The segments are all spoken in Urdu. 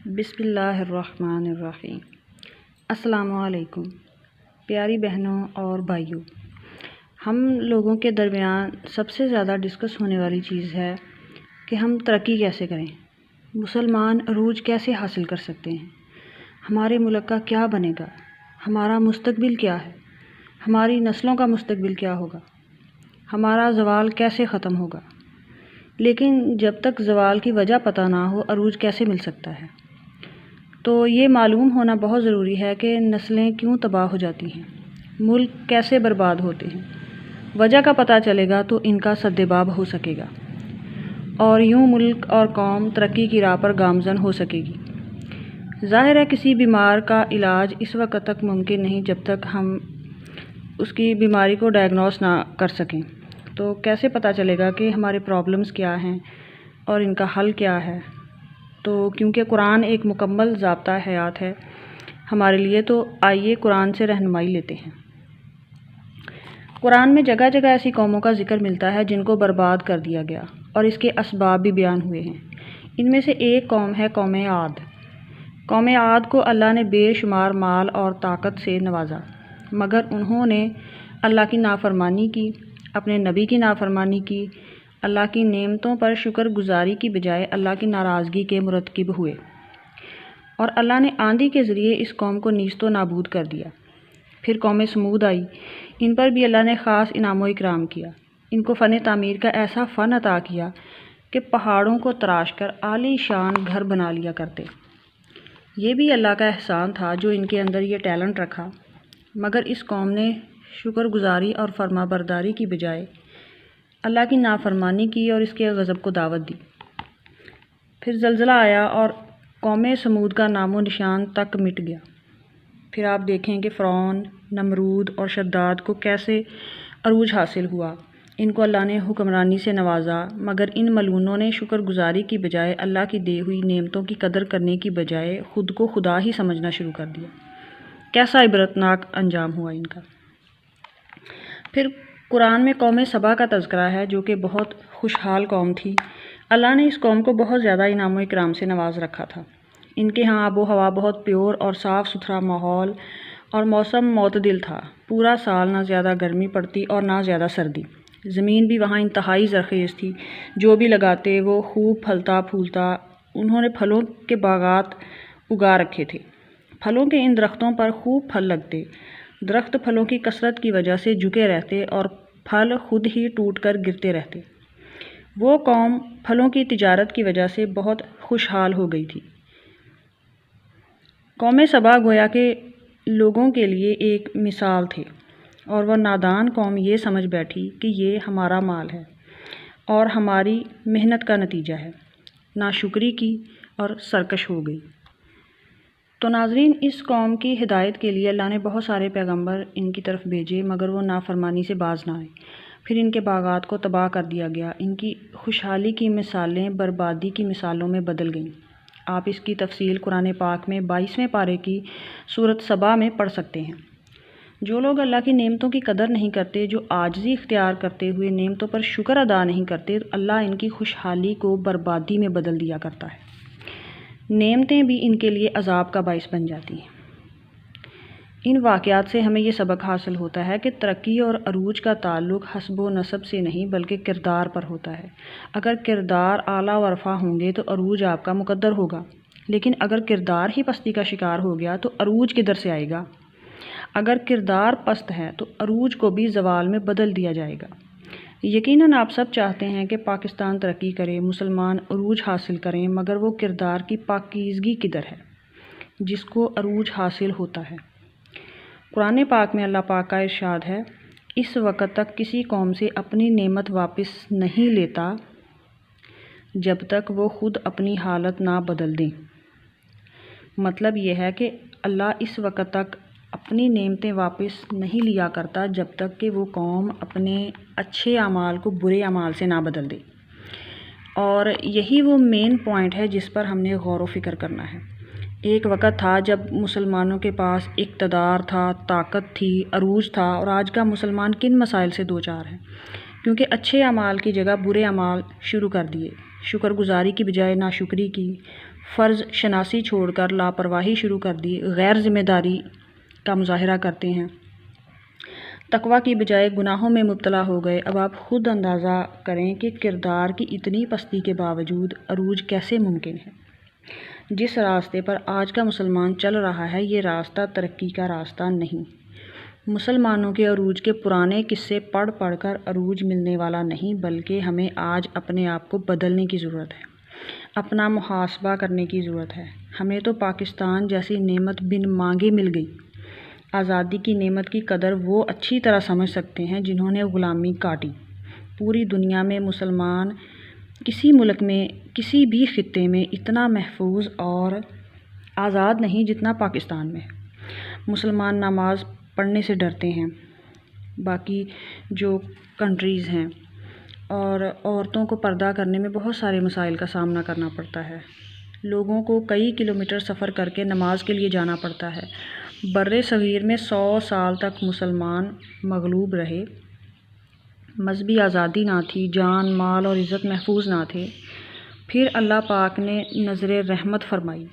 بسم اللہ الرحمن الرحیم۔ السلام علیکم پیاری بہنوں اور بھائیوں، ہم لوگوں کے درمیان سب سے زیادہ ڈسکس ہونے والی چیز ہے کہ ہم ترقی کیسے کریں، مسلمان عروج کیسے حاصل کر سکتے ہیں، ہمارے ملک کا کیا بنے گا، ہمارا مستقبل کیا ہے، ہماری نسلوں کا مستقبل کیا ہوگا، ہمارا زوال کیسے ختم ہوگا۔ لیکن جب تک زوال کی وجہ پتہ نہ ہو عروج کیسے مل سکتا ہے؟ تو یہ معلوم ہونا بہت ضروری ہے کہ نسلیں کیوں تباہ ہو جاتی ہیں، ملک کیسے برباد ہوتے ہیں۔ وجہ کا پتہ چلے گا تو ان کا سدباب ہو سکے گا اور یوں ملک اور قوم ترقی کی راہ پر گامزن ہو سکے گی۔ ظاہر ہے کسی بیمار کا علاج اس وقت تک ممکن نہیں جب تک ہم اس کی بیماری کو ڈائگنوس نہ کر سکیں۔ تو کیسے پتہ چلے گا کہ ہمارے پرابلمز کیا ہیں اور ان کا حل کیا ہے؟ تو کیونکہ قرآن ایک مکمل ضابطہ حیات ہے ہمارے لیے، تو آئیے قرآن سے رہنمائی لیتے ہیں۔ قرآن میں جگہ جگہ ایسی قوموں کا ذکر ملتا ہے جن کو برباد کر دیا گیا اور اس کے اسباب بھی بیان ہوئے ہیں۔ ان میں سے ایک قوم ہے قوم عاد۔ قوم عاد کو اللہ نے بے شمار مال اور طاقت سے نوازا، مگر انہوں نے اللہ کی نافرمانی کی، اپنے نبی کی نافرمانی کی، اللہ کی نعمتوں پر شکر گزاری کی بجائے اللہ کی ناراضگی کے مرتکب ہوئے، اور اللہ نے آندھی کے ذریعے اس قوم کو نیست و نابود کر دیا۔ پھر قوم سمود آئی، ان پر بھی اللہ نے خاص انعام و اکرام کیا۔ ان کو فن تعمیر کا ایسا فن عطا کیا کہ پہاڑوں کو تراش کر عالی شان گھر بنا لیا کرتے۔ یہ بھی اللہ کا احسان تھا جو ان کے اندر یہ ٹیلنٹ رکھا، مگر اس قوم نے شکر گزاری اور فرما برداری کی بجائے اللہ کی نافرمانی کی اور اس کے غضب کو دعوت دی۔ پھر زلزلہ آیا اور قوم سمود کا نام و نشان تک مٹ گیا۔ پھر آپ دیکھیں کہ فرعون، نمرود اور شداد کو کیسے عروج حاصل ہوا۔ ان کو اللہ نے حکمرانی سے نوازا، مگر ان ملعونوں نے شکر گزاری کی بجائے اللہ کی دی ہوئی نعمتوں کی قدر کرنے کی بجائے خود کو خدا ہی سمجھنا شروع کر دیا۔ کیسا عبرتناک انجام ہوا ان کا۔ پھر قرآن میں قوم سبا کا تذکرہ ہے جو کہ بہت خوشحال قوم تھی۔ اللہ نے اس قوم کو بہت زیادہ انعام و اکرام سے نواز رکھا تھا۔ ان کے ہاں آب و ہوا بہت پیور اور صاف ستھرا ماحول اور موسم معتدل تھا۔ پورا سال نہ زیادہ گرمی پڑتی اور نہ زیادہ سردی۔ زمین بھی وہاں انتہائی زرخیز تھی، جو بھی لگاتے وہ خوب پھلتا پھولتا۔ انہوں نے پھلوں کے باغات اگا رکھے تھے۔ پھلوں کے ان درختوں پر خوب پھل لگتے، درخت پھلوں کی کثرت کی وجہ سے جھکے رہتے اور پھل خود ہی ٹوٹ کر گرتے رہتے۔ وہ قوم پھلوں کی تجارت کی وجہ سے بہت خوشحال ہو گئی تھی۔ قوم سبا گویا کہ لوگوں کے لیے ایک مثال تھے، اور وہ نادان قوم یہ سمجھ بیٹھی کہ یہ ہمارا مال ہے اور ہماری محنت کا نتیجہ ہے، ناشکری کی اور سرکش ہو گئی۔ تو ناظرین، اس قوم کی ہدایت کے لیے اللہ نے بہت سارے پیغمبر ان کی طرف بھیجے، مگر وہ نافرمانی سے باز نہ آئے۔ پھر ان کے باغات کو تباہ کر دیا گیا۔ ان کی خوشحالی کی مثالیں بربادی کی مثالوں میں بدل گئیں۔ آپ اس کی تفصیل قرآن پاک میں 22ویں پارے کی سورۃ سبا میں پڑھ سکتے ہیں۔ جو لوگ اللہ کی نعمتوں کی قدر نہیں کرتے، جو عاجزی اختیار کرتے ہوئے نعمتوں پر شکر ادا نہیں کرتے، تو اللہ ان کی خوشحالی کو بربادی میں بدل دیا کرتا ہے۔ نعمتیں بھی ان کے لیے عذاب کا باعث بن جاتی ہیں۔ ان واقعات سے ہمیں یہ سبق حاصل ہوتا ہے کہ ترقی اور عروج کا تعلق حسب و نسب سے نہیں بلکہ کردار پر ہوتا ہے۔ اگر کردار اعلیٰ و رفع ہوں گے تو عروج آپ کا مقدر ہوگا، لیکن اگر کردار ہی پستی کا شکار ہو گیا تو عروج کدھر سے آئے گا؟ اگر کردار پست ہے تو عروج کو بھی زوال میں بدل دیا جائے گا۔ یقیناً آپ سب چاہتے ہیں کہ پاکستان ترقی کرے، مسلمان عروج حاصل کریں، مگر وہ کردار کی پاکیزگی کدھر ہے جس کو عروج حاصل ہوتا ہے؟ قرآن پاک میں اللہ پاک کا ارشاد ہے، اس وقت تک کسی قوم سے اپنی نعمت واپس نہیں لیتا جب تک وہ خود اپنی حالت نہ بدل دیں۔ مطلب یہ ہے کہ اللہ اس وقت تک اپنی نعمتیں واپس نہیں لیا کرتا جب تک کہ وہ قوم اپنے اچھے اعمال کو برے اعمال سے نہ بدل دے۔ اور یہی وہ مین پوائنٹ ہے جس پر ہم نے غور و فکر کرنا ہے۔ ایک وقت تھا جب مسلمانوں کے پاس اقتدار تھا، طاقت تھی، عروج تھا، اور آج کا مسلمان کن مسائل سے دوچار ہے؟ کیونکہ اچھے اعمال کی جگہ برے اعمال شروع کر دیے، شکر گزاری کی بجائے ناشکری کی، فرض شناسی چھوڑ کر لاپرواہی شروع کر دی، غیر ذمہ داری کا مظاہرہ کرتے ہیں، تقویٰ کی بجائے گناہوں میں مبتلا ہو گئے۔ اب آپ خود اندازہ کریں کہ کردار کی اتنی پستی کے باوجود عروج کیسے ممکن ہے۔ جس راستے پر آج کا مسلمان چل رہا ہے، یہ راستہ ترقی کا راستہ نہیں۔ مسلمانوں کے عروج کے پرانے قصے پڑھ پڑھ کر عروج ملنے والا نہیں، بلکہ ہمیں آج اپنے آپ کو بدلنے کی ضرورت ہے، اپنا محاسبہ کرنے کی ضرورت ہے۔ ہمیں تو پاکستان جیسی نعمت بن مانگے مل گئی۔ آزادی کی نعمت کی قدر وہ اچھی طرح سمجھ سکتے ہیں جنہوں نے غلامی کاٹی۔ پوری دنیا میں مسلمان کسی ملک میں، کسی بھی خطے میں اتنا محفوظ اور آزاد نہیں جتنا پاکستان میں۔ مسلمان نماز پڑھنے سے ڈرتے ہیں، باقی جو کنٹریز ہیں، اور عورتوں کو پردہ کرنے میں بہت سارے مسائل کا سامنا کرنا پڑتا ہے۔ لوگوں کو کئی کلومیٹر سفر کر کے نماز کے لیے جانا پڑتا ہے۔ بر صغیر میں 100 سال تک مسلمان مغلوب رہے، مذہبی آزادی نہ تھی، جان، مال اور عزت محفوظ نہ تھے۔ پھر اللہ پاک نے نظر رحمت فرمائی۔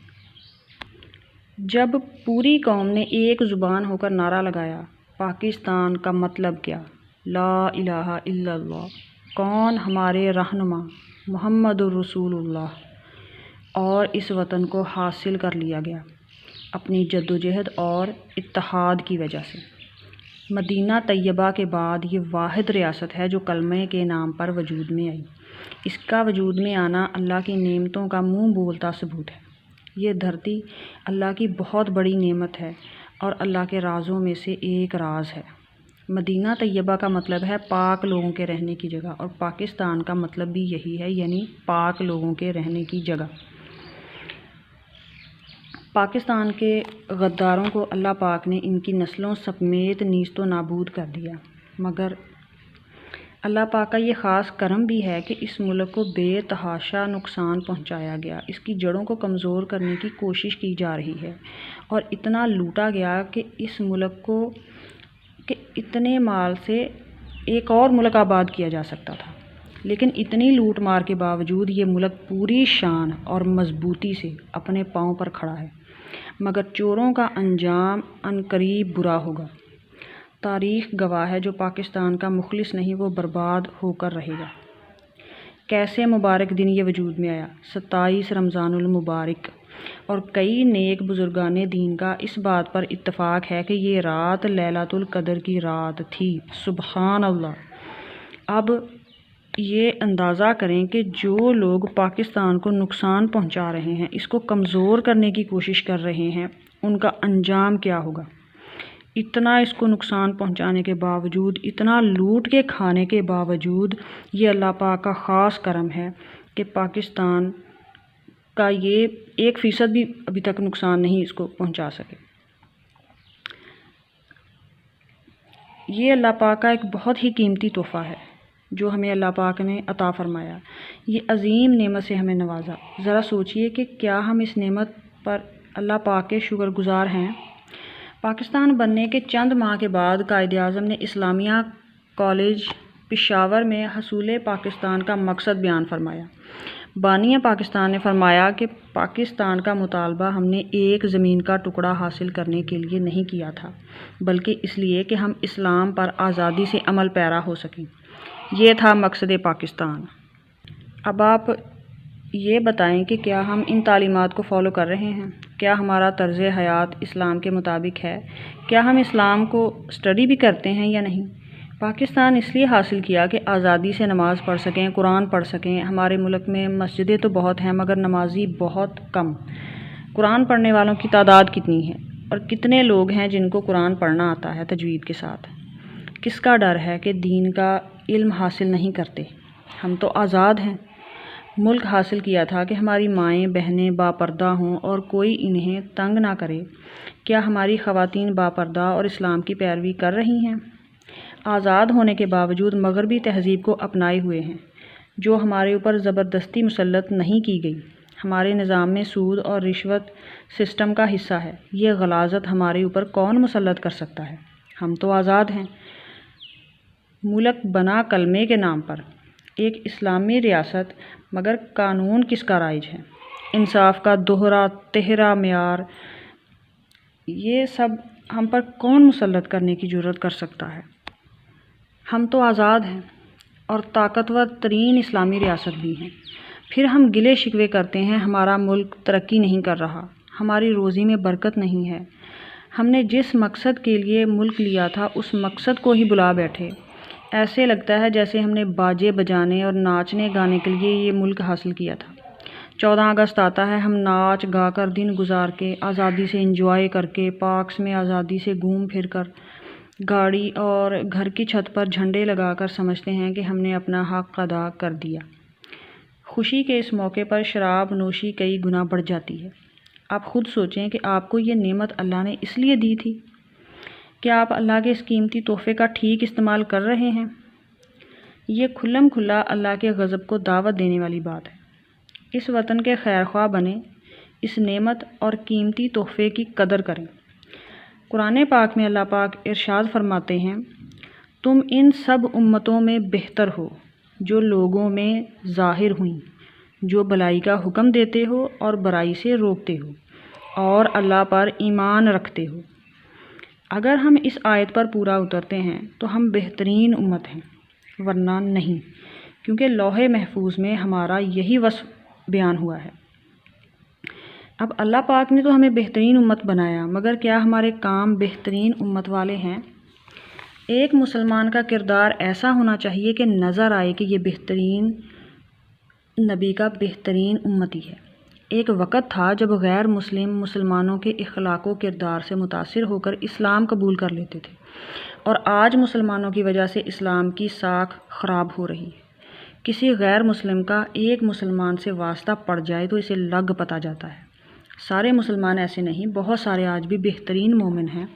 جب پوری قوم نے ایک زبان ہو کر نعرہ لگایا، پاکستان کا مطلب کیا؟ لا الہ الا اللہ، کون ہمارے رہنما؟ محمد الرسول اللہ، اور اس وطن کو حاصل کر لیا گیا اپنی جدوجہد اور اتحاد کی وجہ سے۔ مدینہ طیبہ کے بعد یہ واحد ریاست ہے جو کلمے کے نام پر وجود میں آئی۔ اس کا وجود میں آنا اللہ کی نعمتوں کا منہ بولتا ثبوت ہے۔ یہ دھرتی اللہ کی بہت بڑی نعمت ہے اور اللہ کے رازوں میں سے ایک راز ہے۔ مدینہ طیبہ کا مطلب ہے پاک لوگوں کے رہنے کی جگہ، اور پاکستان کا مطلب بھی یہی ہے، یعنی پاک لوگوں کے رہنے کی جگہ۔ پاکستان کے غداروں کو اللہ پاک نے ان کی نسلوں سمیت نیست و نابود کر دیا، مگر اللہ پاک کا یہ خاص کرم بھی ہے کہ اس ملک کو بے تحاشا نقصان پہنچایا گیا، اس کی جڑوں کو کمزور کرنے کی کوشش کی جا رہی ہے، اور اتنا لوٹا گیا کہ اس ملک کو کہ اتنے مال سے ایک اور ملک آباد کیا جا سکتا تھا، لیکن اتنی لوٹ مار کے باوجود یہ ملک پوری شان اور مضبوطی سے اپنے پاؤں پر کھڑا ہے، مگر چوروں کا انجام عنقریب برا ہوگا۔ تاریخ گواہ ہے، جو پاکستان کا مخلص نہیں وہ برباد ہو کر رہے گا۔ کیسے مبارک دن یہ وجود میں آیا، 27 رمضان المبارک، اور کئی نیک بزرگان دین کا اس بات پر اتفاق ہے کہ یہ رات لیلۃ القدر کی رات تھی۔ سبحان اللہ۔ اب یہ اندازہ کریں کہ جو لوگ پاکستان کو نقصان پہنچا رہے ہیں، اس کو کمزور کرنے کی کوشش کر رہے ہیں، ان کا انجام کیا ہوگا۔ اتنا اس کو نقصان پہنچانے کے باوجود، اتنا لوٹ کے کھانے کے باوجود، یہ اللہ پاک کا خاص کرم ہے کہ پاکستان کا یہ 1% بھی ابھی تک نقصان نہیں اس کو پہنچا سکے۔ یہ اللہ پاک کا ایک بہت ہی قیمتی تحفہ ہے جو ہمیں اللہ پاک نے عطا فرمایا، یہ عظیم نعمت سے ہمیں نوازا۔ ذرا سوچئے کہ کیا ہم اس نعمت پر اللہ پاک کے شکر گزار ہیں؟ پاکستان بننے کے چند ماہ کے بعد قائد اعظم نے اسلامیہ کالج پشاور میں حصول پاکستان کا مقصد بیان فرمایا۔ بانی پاکستان نے فرمایا کہ پاکستان کا مطالبہ ہم نے ایک زمین کا ٹکڑا حاصل کرنے کے لیے نہیں کیا تھا، بلکہ اس لیے کہ ہم اسلام پر آزادی سے عمل پیرا ہو سکیں۔ یہ تھا مقصد پاکستان۔ اب آپ یہ بتائیں کہ کیا ہم ان تعلیمات کو فالو کر رہے ہیں؟ کیا ہمارا طرز حیات اسلام کے مطابق ہے؟ کیا ہم اسلام کو اسٹڈی بھی کرتے ہیں یا نہیں؟ پاکستان اس لیے حاصل کیا کہ آزادی سے نماز پڑھ سکیں، قرآن پڑھ سکیں۔ ہمارے ملک میں مسجدیں تو بہت ہیں مگر نمازی بہت کم۔ قرآن پڑھنے والوں کی تعداد کتنی ہے، اور کتنے لوگ ہیں جن کو قرآن پڑھنا آتا ہے تجوید کے ساتھ؟ کس کا ڈر ہے کہ دین کا علم حاصل نہیں کرتے؟ ہم تو آزاد ہیں۔ ملک حاصل کیا تھا کہ ہماری مائیں بہنیں باپردہ ہوں اور کوئی انہیں تنگ نہ کرے۔ کیا ہماری خواتین باپردہ اور اسلام کی پیروی کر رہی ہیں؟ آزاد ہونے کے باوجود مغربی تہذیب کو اپنائے ہوئے ہیں، جو ہمارے اوپر زبردستی مسلط نہیں کی گئی۔ ہمارے نظام میں سود اور رشوت سسٹم کا حصہ ہے۔ یہ غلاظت ہمارے اوپر کون مسلط کر سکتا ہے؟ ہم تو آزاد ہیں۔ ملک بنا کلمے کے نام پر، ایک اسلامی ریاست، مگر قانون کس کا رائج ہے؟ انصاف کا دوہرا تہرا معیار، یہ سب ہم پر کون مسلط کرنے کی جرات کر سکتا ہے؟ ہم تو آزاد ہیں اور طاقتور ترین اسلامی ریاست بھی ہیں، پھر ہم گلے شکوے کرتے ہیں ہمارا ملک ترقی نہیں کر رہا، ہماری روزی میں برکت نہیں ہے۔ ہم نے جس مقصد کے لیے ملک لیا تھا اس مقصد کو ہی بلا بیٹھے۔ ایسے لگتا ہے جیسے ہم نے باجے بجانے اور ناچنے گانے کے لیے یہ ملک حاصل کیا تھا۔ 14 اگست آتا ہے، ہم ناچ گا کر دن گزار کے، آزادی سے انجوائے کر کے، پارکس میں آزادی سے گھوم پھر کر، گاڑی اور گھر کی چھت پر جھنڈے لگا کر سمجھتے ہیں کہ ہم نے اپنا حق ادا کر دیا۔ خوشی کے اس موقع پر شراب نوشی کئی گنا بڑھ جاتی ہے۔ آپ خود سوچیں کہ آپ کو یہ نعمت اللہ نے اس لیے دی تھی؟ کیا آپ اللہ کے اس قیمتی تحفے کا ٹھیک استعمال کر رہے ہیں؟ یہ کھلم کھلا اللہ کے غضب کو دعوت دینے والی بات ہے۔ اس وطن کے خیر خواہ بنیں، اس نعمت اور قیمتی تحفے کی قدر کریں۔ قرآن پاک میں اللہ پاک ارشاد فرماتے ہیں، تم ان سب امتوں میں بہتر ہو جو لوگوں میں ظاہر ہوئیں، جو بھلائی کا حکم دیتے ہو اور برائی سے روکتے ہو اور اللہ پر ایمان رکھتے ہو۔ اگر ہم اس آیت پر پورا اترتے ہیں تو ہم بہترین امت ہیں، ورنہ نہیں، کیونکہ لوح محفوظ میں ہمارا یہی وصف بیان ہوا ہے۔ اب اللہ پاک نے تو ہمیں بہترین امت بنایا، مگر کیا ہمارے کام بہترین امت والے ہیں؟ ایک مسلمان کا کردار ایسا ہونا چاہیے کہ نظر آئے کہ یہ بہترین نبی کا بہترین امتی ہے۔ ایک وقت تھا جب غیر مسلم مسلمانوں کے اخلاق و کردار سے متاثر ہو کر اسلام قبول کر لیتے تھے، اور آج مسلمانوں کی وجہ سے اسلام کی ساکھ خراب ہو رہی ہے۔ کسی غیر مسلم کا ایک مسلمان سے واسطہ پڑ جائے تو اسے لگ پتا جاتا ہے۔ سارے مسلمان ایسے نہیں، بہت سارے آج بھی بہترین مومن ہیں۔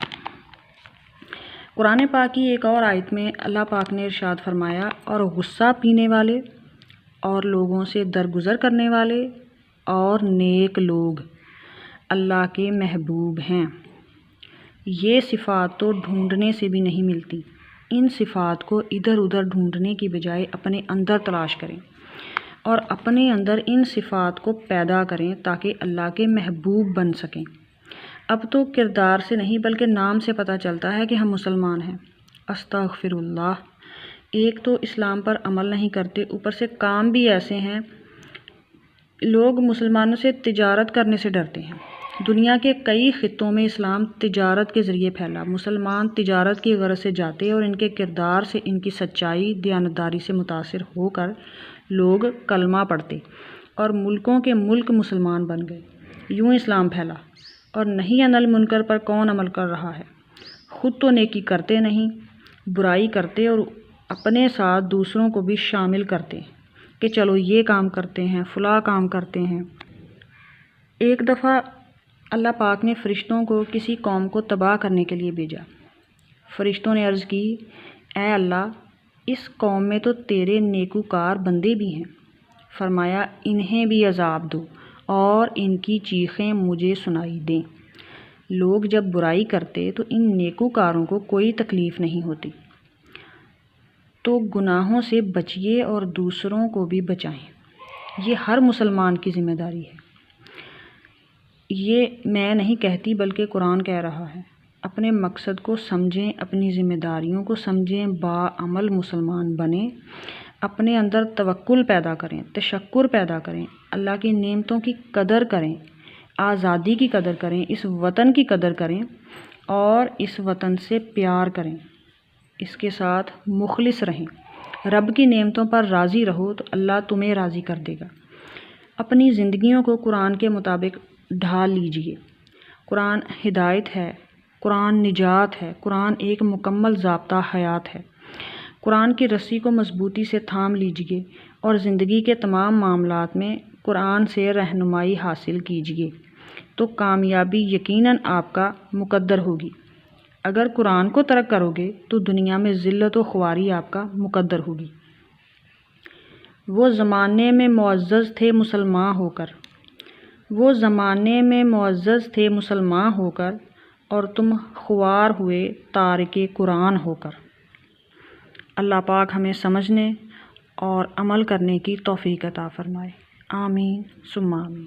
قرآن پاک کی ایک اور آیت میں اللہ پاک نے ارشاد فرمایا، اور غصہ پینے والے اور لوگوں سے درگزر کرنے والے اور نیک لوگ اللہ کے محبوب ہیں۔ یہ صفات تو ڈھونڈنے سے بھی نہیں ملتی، ان صفات کو ادھر ادھر ڈھونڈنے کی بجائے اپنے اندر تلاش کریں اور اپنے اندر ان صفات کو پیدا کریں تاکہ اللہ کے محبوب بن سکیں۔ اب تو کردار سے نہیں بلکہ نام سے پتہ چلتا ہے کہ ہم مسلمان ہیں۔ استغفر اللہ، ایک تو اسلام پر عمل نہیں کرتے، اوپر سے کام بھی ایسے ہیں۔ لوگ مسلمانوں سے تجارت کرنے سے ڈرتے ہیں۔ دنیا کے کئی خطوں میں اسلام تجارت کے ذریعے پھیلا۔ مسلمان تجارت کی غرض سے جاتے اور ان کے کردار سے، ان کی سچائی، دیانتداری سے متاثر ہو کر لوگ کلمہ پڑھتے اور ملکوں کے ملک مسلمان بن گئے۔ یوں اسلام پھیلا۔ اور نہیں عن المنکر پر کون عمل کر رہا ہے؟ خود تو نیکی کرتے نہیں، برائی کرتے اور اپنے ساتھ دوسروں کو بھی شامل کرتے کہ چلو یہ کام کرتے ہیں، فلاں کام کرتے ہیں۔ ایک دفعہ اللہ پاک نے فرشتوں کو کسی قوم کو تباہ کرنے کے لیے بھیجا۔ فرشتوں نے عرض کی، اے اللہ، اس قوم میں تو تیرے نیکوکار بندے بھی ہیں۔ فرمایا، انہیں بھی عذاب دو اور ان کی چیخیں مجھے سنائی دیں۔ لوگ جب برائی کرتے تو ان نیکوکاروں کو کوئی تکلیف نہیں ہوتی۔ تو گناہوں سے بچیے اور دوسروں کو بھی بچائیں، یہ ہر مسلمان کی ذمہ داری ہے۔ یہ میں نہیں کہتی بلکہ قرآن کہہ رہا ہے۔ اپنے مقصد کو سمجھیں، اپنی ذمہ داریوں کو سمجھیں، باعمل مسلمان بنیں، اپنے اندر توکل پیدا کریں، تشکر پیدا کریں، اللہ کی نعمتوں کی قدر کریں، آزادی کی قدر کریں، اس وطن کی قدر کریں اور اس وطن سے پیار کریں، اس کے ساتھ مخلص رہیں۔ رب کی نعمتوں پر راضی رہو تو اللہ تمہیں راضی کر دے گا۔ اپنی زندگیوں کو قرآن کے مطابق ڈھال لیجئے۔ قرآن ہدایت ہے، قرآن نجات ہے، قرآن ایک مکمل ضابطہ حیات ہے۔ قرآن کی رسی کو مضبوطی سے تھام لیجئے اور زندگی کے تمام معاملات میں قرآن سے رہنمائی حاصل کیجئے تو کامیابی یقیناً آپ کا مقدر ہوگی۔ اگر قرآن کو ترک کرو گے تو دنیا میں ذلت و خواری آپ کا مقدر ہوگی۔ وہ زمانے میں معزز تھے مسلمان ہو کر، وہ زمانے میں معزز تھے مسلمان ہو کر، اور تم خوار ہوئے تارک قرآن ہو کر۔ اللہ پاک ہمیں سمجھنے اور عمل کرنے کی توفیق عطا فرمائے۔ آمین ثم آمین۔